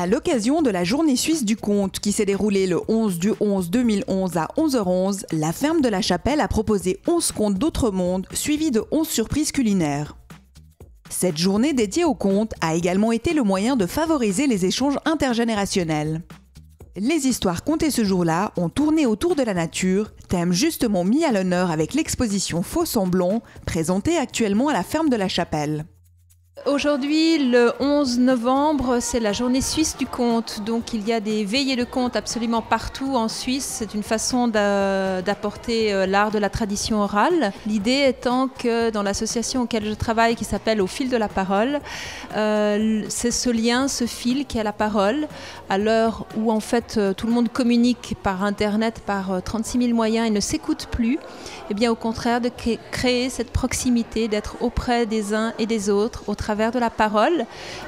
À l'occasion de la journée suisse du conte qui s'est déroulée le 11/11/2011 à 11h11, la ferme de la Chapelle a proposé 11 contes d'autres mondes suivis de 11 surprises culinaires. Cette journée dédiée aux contes a également été le moyen de favoriser les échanges intergénérationnels. Les histoires contées ce jour-là ont tourné autour de la nature, thème justement mis à l'honneur avec l'exposition Faux Semblants, présentée actuellement à la ferme de la Chapelle. Aujourd'hui, le 11 novembre, c'est la journée suisse du conte. Donc il y a des veillées de conte absolument partout en Suisse. C'est une façon d'apporter l'art de la tradition orale. L'idée étant que dans l'association auquel je travaille, qui s'appelle Au fil de la parole, c'est ce lien, ce fil qui est la parole. À l'heure où en fait tout le monde communique par Internet, par 36 000 moyens et ne s'écoute plus, eh bien au contraire de créer cette proximité, d'être auprès des uns et des autres au travers de la parole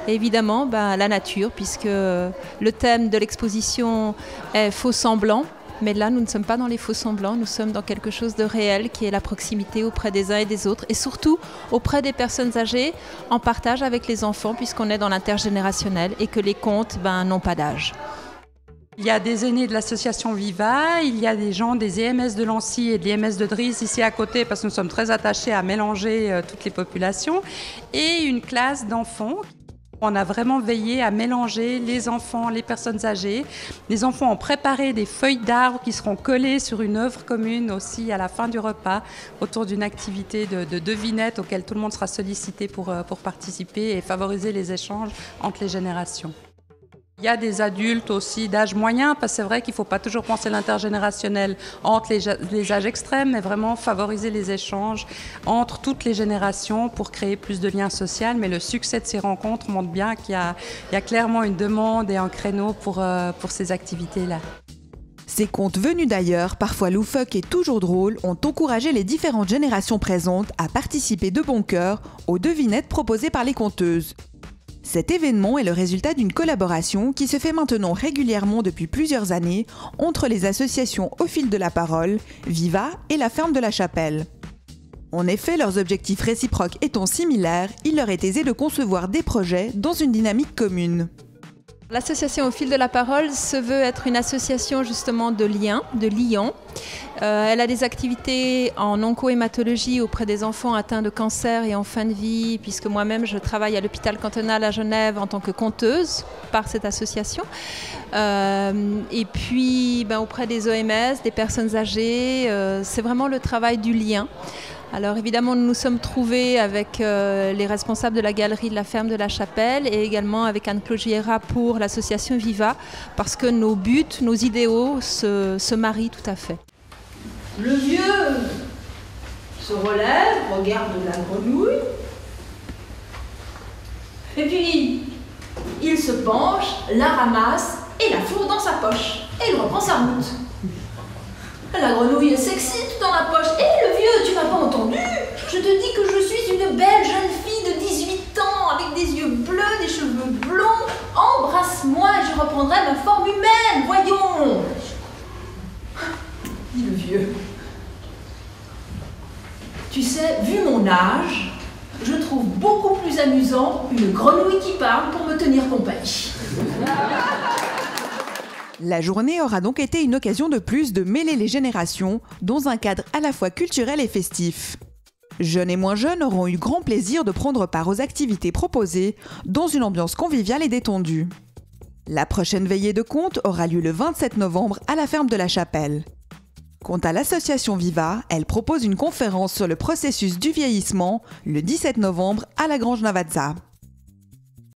et évidemment la nature, puisque le thème de l'exposition est faux semblants. Mais là, nous ne sommes pas dans les faux semblants, nous sommes dans quelque chose de réel qui est la proximité auprès des uns et des autres et surtout auprès des personnes âgées en partage avec les enfants puisqu'on est dans l'intergénérationnel et que les contes n'ont pas d'âge. Il y a des aînés de l'association Viva, il y a des gens des EMS de Lancy et de l'EMS de Dries ici à côté parce que nous sommes très attachés à mélanger toutes les populations et une classe d'enfants. On a vraiment veillé à mélanger les enfants, les personnes âgées. Les enfants ont préparé des feuilles d'arbres qui seront collées sur une œuvre commune aussi à la fin du repas autour d'une activité de devinette auquel tout le monde sera sollicité pour participer et favoriser les échanges entre les générations. Il y a des adultes aussi d'âge moyen, parce que c'est vrai qu'il ne faut pas toujours penser l'intergénérationnel entre les âges extrêmes, mais vraiment favoriser les échanges entre toutes les générations pour créer plus de liens sociaux. Mais le succès de ces rencontres montre bien qu'il y a clairement une demande et un créneau pour ces activités-là. Ces contes venus d'ailleurs, parfois loufoques et toujours drôles, ont encouragé les différentes générations présentes à participer de bon cœur aux devinettes proposées par les conteuses. Cet événement est le résultat d'une collaboration qui se fait maintenant régulièrement depuis plusieurs années entre les associations Au fil de la parole, Viva et la ferme de la Chapelle. En effet, leurs objectifs réciproques étant similaires, il leur est aisé de concevoir des projets dans une dynamique commune. L'association Au fil de la parole se veut être une association justement de liens, de liants. Elle a des activités en oncohématologie auprès des enfants atteints de cancer et en fin de vie, puisque moi-même je travaille à l'hôpital cantonal à Genève en tant que conteuse par cette association. Et puis auprès des OMS, des personnes âgées, c'est vraiment le travail du lien. Alors évidemment, nous nous sommes trouvés avec les responsables de la galerie de la ferme de la Chapelle et également avec Anne-Claude Giera pour l'association Viva, parce que nos buts, nos idéaux se marient tout à fait. Le vieux se relève, regarde la grenouille, et puis il se penche, la ramasse et la fourre dans sa poche. Et il reprend sa route. La grenouille s'excite dans la poche. « Hé, le vieux, tu m'as pas entendu? Je te dis que je suis une belle jeune fille de 18 ans, avec des yeux bleus, des cheveux blonds. Embrasse-moi et je reprendrai ma forme humaine, voyons !» Dit le vieux. « Tu sais, vu mon âge, je trouve beaucoup plus amusant une grenouille qui parle pour me tenir compagnie. » La journée aura donc été une occasion de plus de mêler les générations dans un cadre à la fois culturel et festif. Jeunes et moins jeunes auront eu grand plaisir de prendre part aux activités proposées dans une ambiance conviviale et détendue. La prochaine veillée de contes aura lieu le 27 novembre à la ferme de la Chapelle. Quant à l'association Viva, elle propose une conférence sur le processus du vieillissement le 17 novembre à la Grange Navazza.